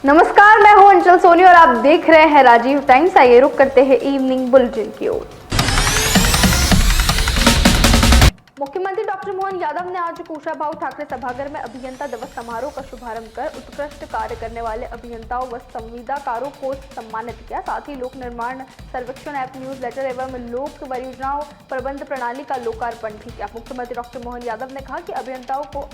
नमस्कार, मैं हूं अंचल सोनी और आप देख रहे हैं राजीव टाइम्स। आइए रुक करते हैं इवनिंग बुलेटिन की ओर। मुख्यमंत्री डॉक्टर मोहन यादव ने आज कुशाभाऊ ठाकरे सभागार में अभियंता दिवस समारोह का शुभारंभ कर उत्कृष्ट कार्य करने वाले अभियंताओं व संविदाकारों को सम्मानित किया। साथ ही लोक निर्माण सर्वेक्षण ऐप, न्यूज लेटर एवं लोक परियोजनाओं प्रबंध प्रणाली का लोकार्पण भी किया। मुख्यमंत्री डॉक्टर मोहन यादव ने कहा कि अभियंताओं को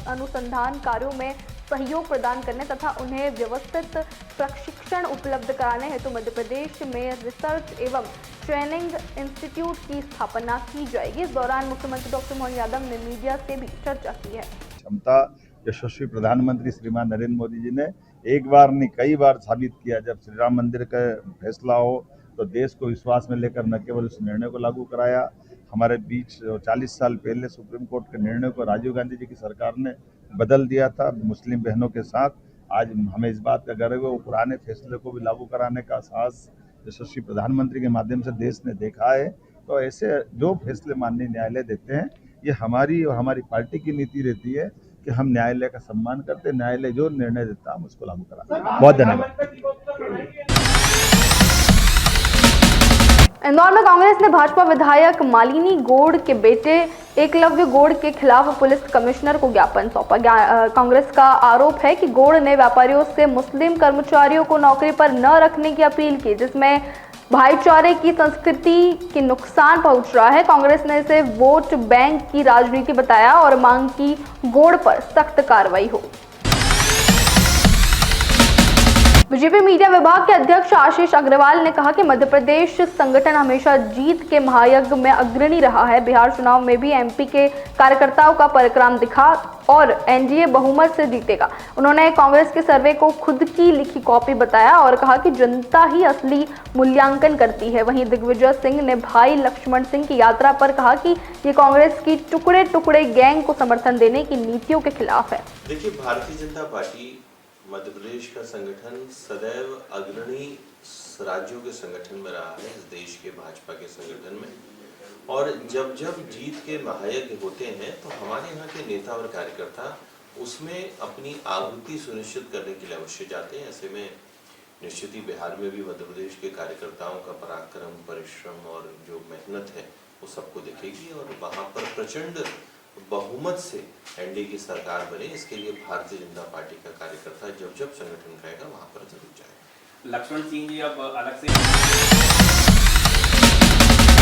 अनुसंधान कार्यों में सहयोग प्रदान करने तथा उन्हें व्यवस्थित प्रशिक्षण उपलब्ध कराने हेतु मध्य प्रदेश में रिसर्च एवं ट्रेनिंग इंस्टीट्यूट की स्थापना की जाएगी। इस दौरान मुख्यमंत्री डॉक्टर मोहन यादव ने मीडिया से भी चर्चा की है। क्षमता यशस्वी प्रधानमंत्री श्रीमान नरेंद्र मोदी जी ने एक बार नहीं कई बार साबित किया। जब श्री राम मंदिर का फैसला हो तो देश को विश्वास में लेकर न केवल उस निर्णय को लागू कराया, हमारे बीच 40 साल पहले सुप्रीम कोर्ट के निर्णय को राजीव गांधी जी की सरकार ने बदल दिया था मुस्लिम बहनों के साथ। आज हमें इस बात का गर्व है वो पुराने फैसले को भी लागू कराने का साहस यशस्वी प्रधानमंत्री के माध्यम से देश ने देखा है। तो ऐसे जो फैसले माननीय न्यायालय देते हैं ये हमारी और हमारी पार्टी की नीति रहती है कि हम न्यायालय का सम्मान करते हैं। न्यायालय जो निर्णय देता है हम उसको लागू कराते हैं। बहुत धन्यवाद। इंदौर में कांग्रेस ने भाजपा विधायक मालिनी गौड़ के बेटे एकलव्य गौड़ के खिलाफ पुलिस कमिश्नर को ज्ञापन सौंपा। कांग्रेस का आरोप है कि गौड़ ने व्यापारियों से मुस्लिम कर्मचारियों को नौकरी पर न रखने की अपील की, जिसमें भाईचारे की संस्कृति की नुकसान पहुंच रहा है। कांग्रेस ने इसे वोट बैंक की राजनीति बताया और मांग की गौड़ पर सख्त कार्रवाई हो। बीजेपी मीडिया विभाग के अध्यक्ष आशीष अग्रवाल ने कहा कि मध्य प्रदेश संगठन हमेशा जीत के महायज्ञ में अग्रणी रहा है। बिहार चुनाव में भी एमपी के कार्यकर्ताओं का पराक्रम दिखा और एनडीए बहुमत से जीतेगा। उन्होंने कांग्रेस के सर्वे को खुद की लिखी कॉपी बताया और कहा कि जनता ही असली मूल्यांकन करती है। वहीं दिग्विजय सिंह ने भाई लक्ष्मण सिंह की यात्रा पर कहा कि ये कांग्रेस की टुकड़े टुकड़े गैंग को समर्थन देने की नीतियों के खिलाफ है। देखिए, भारतीय जनता पार्टी मध्य प्रदेश का संगठन सदैव अग्रणी राज्यों के संगठन में रहा है, इस देश के भाजपा के संगठन में। और जब जब जीत के महायज्ञ होते हैं तो हमारे यहाँ के नेता और कार्यकर्ता उसमें अपनी आहुति सुनिश्चित करने के लिए अवश्य जाते हैं। ऐसे में निश्चित ही बिहार में भी मध्य प्रदेश के कार्यकर्ताओं का पराक्रम, परिश्रम और जो मेहनत है वो सबको दिखेगी और वहाँ पर प्रचंड बहुमत से एनडीए की सरकार बने। इसके लिए भारतीय जनता पार्टी का कार्यकर्ता जब जब संगठन करेगा वहां पर जरूर जाएगा। लक्ष्मण सिंह जी अब अलग से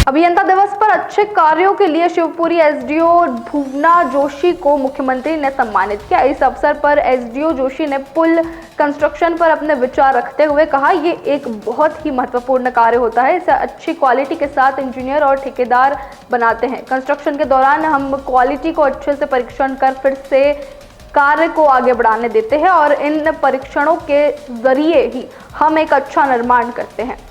अभियंता दिवस पर अच्छे कार्यों के लिए शिवपुरी एसडीओ भुवना जोशी को मुख्यमंत्री ने सम्मानित किया। इस अवसर पर एसडीओ जोशी ने पुल कंस्ट्रक्शन पर अपने विचार रखते हुए कहा, ये एक बहुत ही महत्वपूर्ण कार्य होता है। इसे अच्छी क्वालिटी के साथ इंजीनियर और ठेकेदार बनाते हैं। कंस्ट्रक्शन के दौरान हम क्वालिटी को अच्छे से परीक्षण कर फिर से कार्य को आगे बढ़ाने देते हैं और इन परीक्षणों के जरिए ही हम एक अच्छा निर्माण करते हैं।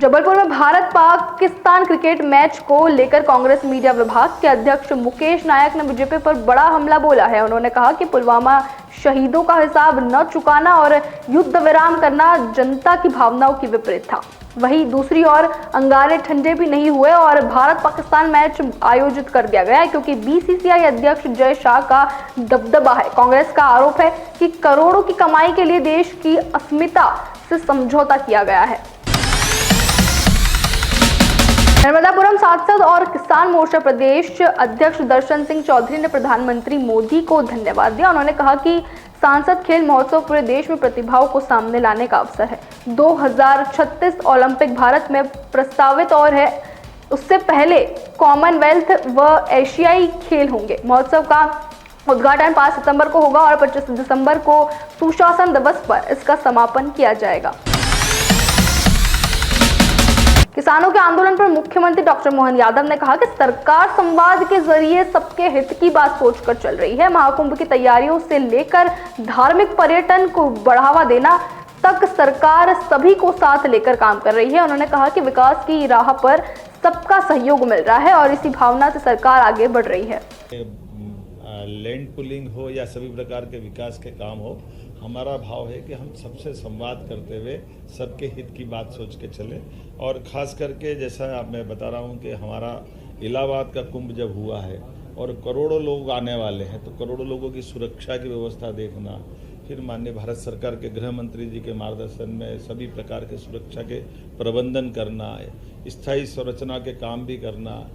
जबलपुर में भारत पाकिस्तान क्रिकेट मैच को लेकर कांग्रेस मीडिया विभाग के अध्यक्ष मुकेश नायक ने बीजेपी पर बड़ा हमला बोला है। उन्होंने कहा कि पुलवामा शहीदों का हिसाब न चुकाना और युद्ध विराम करना जनता की भावनाओं की विपरीत था। वहीं दूसरी ओर अंगारे ठंडे भी नहीं हुए और भारत पाकिस्तान मैच आयोजित कर दिया गया है क्योंकि बीसीसीआई अध्यक्ष जय शाह का दबदबा है। कांग्रेस का आरोप है कि करोड़ों की कमाई के लिए देश की अस्मिता से समझौता किया गया है। नर्मदापुरम सांसद और किसान मोर्चा प्रदेश अध्यक्ष दर्शन सिंह चौधरी ने प्रधानमंत्री मोदी को धन्यवाद दिया। उन्होंने कहा कि सांसद खेल महोत्सव पूरे देश में प्रतिभाओं को सामने लाने का अवसर है। 2036 ओलंपिक भारत में प्रस्तावित और है, उससे पहले कॉमनवेल्थ व एशियाई खेल होंगे। महोत्सव का उद्घाटन 5 सितंबर को होगा और 25 दिसंबर को सुशासन दिवस पर इसका समापन किया जाएगा। किसानों के आंदोलन पर मुख्यमंत्री डॉक्टर मोहन यादव ने कहा कि सरकार संवाद के जरिए सबके हित की बात सोचकर चल रही है। महाकुंभ की तैयारियों से लेकर धार्मिक पर्यटन को बढ़ावा देना तक सरकार सभी को साथ लेकर काम कर रही है। उन्होंने कहा कि विकास की राह पर सबका सहयोग मिल रहा है और इसी भावना से सरकार आगे बढ़ रही है। लैंड पुलिंग हो या सभी प्रकार के विकास के काम हो, हमारा भाव है कि हम सबसे संवाद करते हुए सबके हित की बात सोच के चले। और ख़ास करके जैसा मैं बता रहा हूँ कि हमारा इलाहाबाद का कुंभ जब हुआ है और करोड़ों लोग आने वाले हैं, तो करोड़ों लोगों की सुरक्षा की व्यवस्था देखना, फिर माननीय भारत सरकार के गृह मंत्री जी के मार्गदर्शन में सभी प्रकार के सुरक्षा के प्रबंधन करना, स्थायी संरचना के काम भी करना,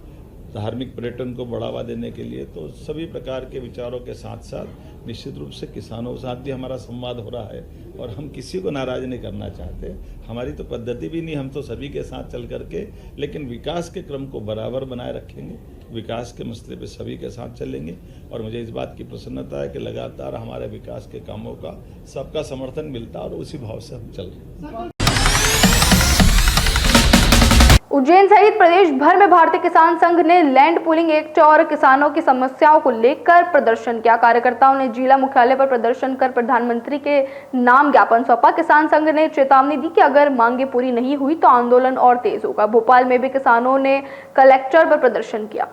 धार्मिक पर्यटन को बढ़ावा देने के लिए, तो सभी प्रकार के विचारों के साथ साथ निश्चित रूप से किसानों के साथ भी हमारा संवाद हो रहा है और हम किसी को नाराज नहीं करना चाहते। हमारी तो पद्धति भी नहीं, हम तो सभी के साथ चल करके, लेकिन विकास के क्रम को बराबर बनाए रखेंगे, विकास के मसले पे सभी के साथ चलेंगे और मुझे इस बात की प्रसन्नता है कि लगातार हमारे विकास के कामों का सबका समर्थन मिलता है और उसी भाव से हम चल रहे हैं। उज्जैन सहित प्रदेश भर में भारतीय किसान संघ ने लैंड पूलिंग एक्ट और किसानों की समस्याओं को लेकर प्रदर्शन किया। कार्यकर्ताओं ने जिला मुख्यालय पर प्रदर्शन कर प्रधानमंत्री के नाम ज्ञापन सौंपा। किसान संघ ने चेतावनी दी कि अगर मांगे पूरी नहीं हुई तो आंदोलन और तेज होगा। भोपाल में भी किसानों ने कलेक्टर पर प्रदर्शन किया।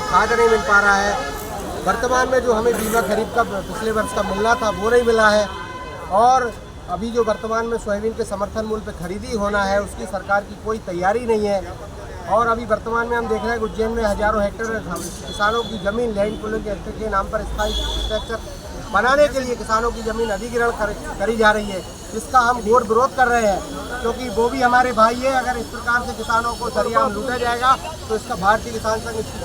खाद नहीं मिल पा रहा है। वर्तमान में जो हमें बीमा खरीद का पिछले वर्ष का मिलना था वो नहीं मिला है और अभी जो वर्तमान में सोयाबीन के समर्थन मूल्य पे खरीदी होना है उसकी सरकार की कोई तैयारी नहीं है। और अभी वर्तमान में हम देख रहे हैं कि उज्जैन में हजारों हेक्टेयर किसानों की ज़मीन लैंड पूलिंग एक्ट के नाम पर स्थायी स्ट्रक्चर बनाने के लिए किसानों की ज़मीन अधिग्रहण करी जा रही है, जिसका हम घोर विरोध कर रहे हैं क्योंकि वो भी हमारे भाई है। अगर इस प्रकार से किसानों को सरियाम लूटा जाएगा तो इसका भारतीय किसान संघ इसकी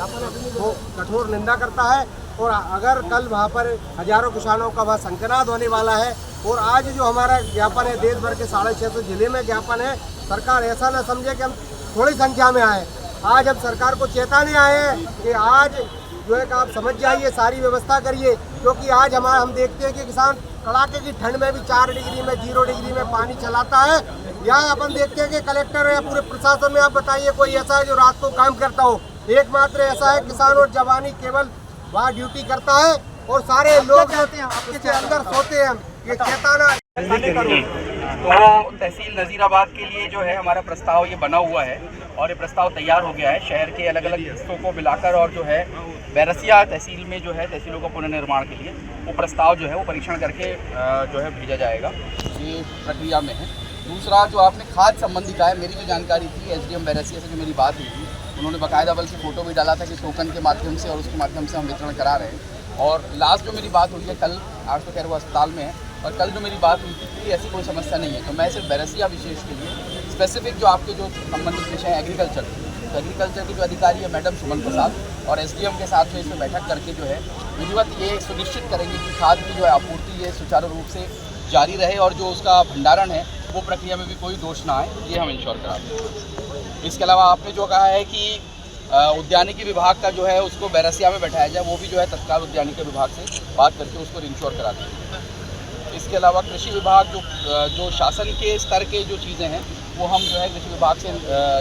कठोर निंदा करता है। और अगर कल वहाँ पर हजारों किसानों का वहाँ संकनाद होने वाला है और आज जो हमारा ज्ञापन है देश भर के 650 जिले में ज्ञापन है, सरकार ऐसा न समझे कि हम थोड़ी संख्या में आए। आज हम सरकार को चेताने आए हैं कि आज जो है कि आप समझ जाइए, सारी व्यवस्था करिए क्योंकि आज हम देखते हैं कि किसान कड़ाके की ठंड में भी 4 डिग्री में 0 डिग्री में पानी चलाता है। यहाँ अपन देखते हैं कि कलेक्टर या पूरे प्रशासन में आप बताइए कोई ऐसा है जो रात को काम करता हो। एकमात्र ऐसा है किसान और जवानी केवल वहाँ ड्यूटी करता है और सारे लोग इसके अंदर सोते हैं। ये चेताना तो तहसील नज़ीराबाद के लिए जो है हमारा प्रस्ताव ये बना हुआ है और ये प्रस्ताव तैयार हो गया है। शहर के अलग अलग हिस्सों को मिलाकर और जो है बैरसिया तहसील में जो है तहसीलों का पुनर्निर्माण के लिए वो प्रस्ताव जो है वो परीक्षण करके जो है भेजा जाएगा, ये प्रक्रिया में है। दूसरा जो आपने खाद संबंधी कहा है, मेरी जो जानकारी थी एसडीएम बैरसिया से जो मेरी बात हुई थी, उन्होंने बाकायदा बल्कि फ़ोटो भी डाला था कि टोकन के माध्यम से और उसके माध्यम से हम वितरण करा रहे हैं। और लास्ट जो मेरी बात हुई है कल, आज तो खैर वो अस्पताल में है, और कल जो मेरी बात हुई थी कि ऐसी कोई समस्या नहीं है। तो मैं सिर्फ बैरसिया विशेष के लिए स्पेसिफिक जो आपके जो संबंधित विषय हैं एग्रीकल्चर, तो एग्रीकल्चर के जो अधिकारी है मैडम सुमन प्रसाद और एसडीएम के साथ में इसमें बैठक करके जो है विधिवत ये सुनिश्चित करेंगे कि खाद की जो है आपूर्ति ये सुचारू रूप से जारी रहे और जो उसका भंडारण है वो प्रक्रिया में भी कोई दोष ना आए, ये हम इंश्योर करा दें। इसके अलावा आपने जो कहा है कि उद्यानिकी विभाग का जो है उसको बैरसिया में बैठाया जाए, वो भी जो है तत्काल उद्यानिकी विभाग से बात करके उसको इंश्योर करा देंगे। इसके अलावा कृषि विभाग जो शासन के स्तर के जो चीज़ें हैं वो हम जो है कृषि विभाग से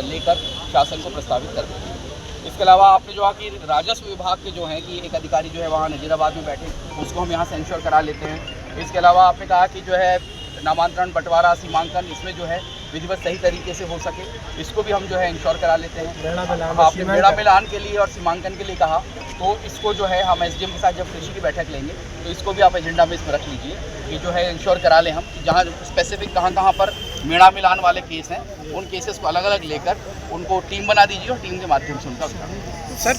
लेकर शासन को प्रस्तावित कर देंगे। इसके अलावा आपने जो कि राजस्व विभाग के जो हैं कि एक अधिकारी जो है वहाँ नज़ीराबाद में बैठे, उसको हम यहाँ से इंश्योर करा लेते हैं। इसके अलावा आपने कहा कि जो है नामांतरण, बंटवारा, सीमांकन, इसमें जो है विधिवत सही तरीके से हो सके, इसको भी हम जो है इंश्योर करा लेते हैं। आपने बेड़ा मिलान के लिए और सीमांकन के लिए कहा, तो इसको जो है हम एसडीएम के साथ जब कृषि की बैठक लेंगे तो इसको भी आप एजेंडा में इसमें रख लीजिए कि जो है इंश्योर करा लें हम कि जहाँ स्पेसिफिक कहाँ पर मेड़ा मिलान वाले केस हैं उन केसेस को अलग अलग लेकर उनको टीम बना दीजिए और टीम के माध्यम से उनका सर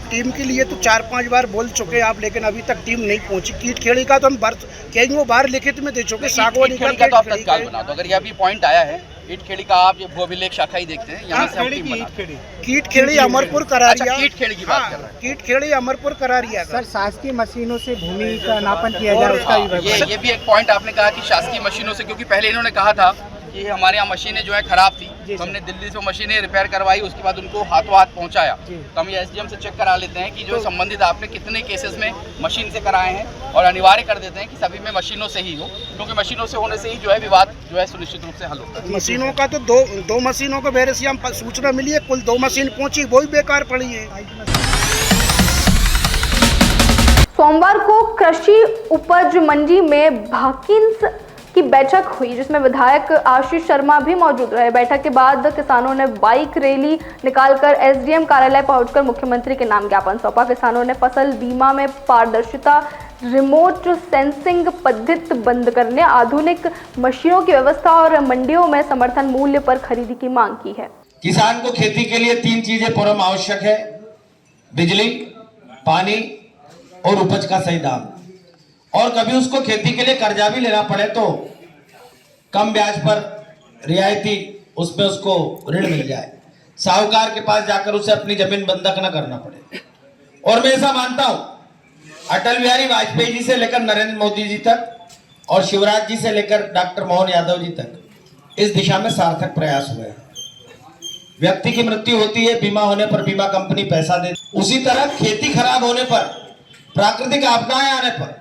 टीम के लिए तो 4-5 बार बोल चुके आप, लेकिन अभी तक टीम नहीं पहुंची। कीटखेड़ी का तो हम कहेंगे वो बाहर लिखित में दे चुके, सागवानी का तो आप तत्काल बना दो। अगर ये अभी पॉइंट आया है कीटखेड़ी का, आप ये भू अभिलेख शाखा ही देखते हैं, यहाँ से हम टीम बनाते हैं। कीटखेड़ी अमरपुर करारिया, कीटखेड़ी की बात कर रहे हैं, कीटखेड़ी अमरपुर करारिया। सर शासकीय मशीनों से भूमि का नापन किया जाए उसका ये भी एक पॉइंट आपने कहा कि शासकीय मशीनों से, क्योंकि पहले इन्होंने कहा था कि हमारे यहाँ मशीनें जो है खराब थी, तो हमने दिल्ली से मशीनें रिपेयर करवाई, उसके बाद उनको हाथों हाथ पहुँचाया। तो हम ये एसडीएम से चेक करा लेते हैं कि जो संबंधित आपने कितने केसेस में मशीन से कराए हैं और अनिवार्य कर देते हैं कि सभी में मशीनों से ही हो, क्योंकि मशीनों से होने से ही जो है विवाद जो है सुनिश्चित रूप से हल होता है। मशीनों का तो दो मशीनों को बैरसिया में सूचना मिली है, कुल 2 मशीन पहुँची, वो भी बेकार पड़ी है। सोमवार को कृषि उपज मंडी में भाकिन्स की बैठक हुई, जिसमें विधायक आशीष शर्मा भी मौजूद रहे। बैठक के बाद किसानों ने बाइक रैली निकालकर एसडीएम कार्यालय पहुंचकर मुख्यमंत्री के नाम ज्ञापन सौंपा। किसानों ने फसल बीमा में पारदर्शिता, रिमोट सेंसिंग पद्धति बंद करने, आधुनिक मशीनों की व्यवस्था और मंडियों में समर्थन मूल्य पर खरीदी की मांग की है। किसान को खेती के लिए 3 चीजें परम आवश्यक है: बिजली, पानी और उपज का सही दाम। और कभी उसको खेती के लिए कर्जा भी लेना पड़े तो कम ब्याज पर रियायती उसमें उसको ऋण मिल जाए, साहूकार के पास जाकर उसे अपनी जमीन बंधक न करना पड़े। और मैं ऐसा मानता हूं, अटल बिहारी वाजपेयी जी से लेकर नरेंद्र मोदी जी तक और शिवराज जी से लेकर डॉक्टर मोहन यादव जी तक इस दिशा में सार्थक प्रयास हुए हैं। व्यक्ति की मृत्यु होती है, बीमा होने पर बीमा कंपनी पैसा देती। उसी तरह खेती खराब होने पर, प्राकृतिक आपदाएं आने पर,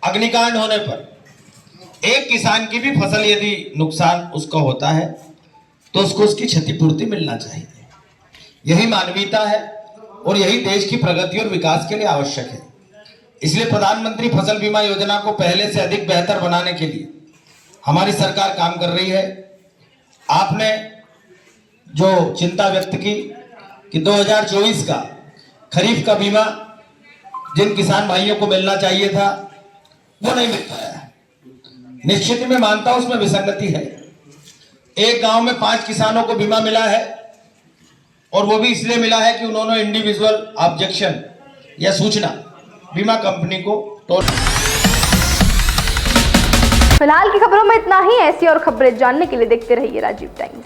अग्निकांड होने पर एक किसान की भी फसल यदि नुकसान उसका होता है तो उसको उसकी क्षतिपूर्ति मिलना चाहिए। यही मानवीयता है और यही देश की प्रगति और विकास के लिए आवश्यक है। इसलिए प्रधानमंत्री फसल बीमा योजना को पहले से अधिक बेहतर बनाने के लिए हमारी सरकार काम कर रही है। आपने जो चिंता व्यक्त की कि 2024 का खरीफ का बीमा जिन किसान भाइयों को मिलना चाहिए था वो नहीं मिल पाया है, निश्चित ही मैं मानता हूं उसमें विसंगति है। एक गांव में 5 किसानों को बीमा मिला है और वो भी इसलिए मिला है कि उन्होंने इंडिविजुअल ऑब्जेक्शन या सूचना बीमा कंपनी को फिलहाल की खबरों में इतना ही। ऐसी और खबरें जानने के लिए देखते रहिए राजीव टाइम्स।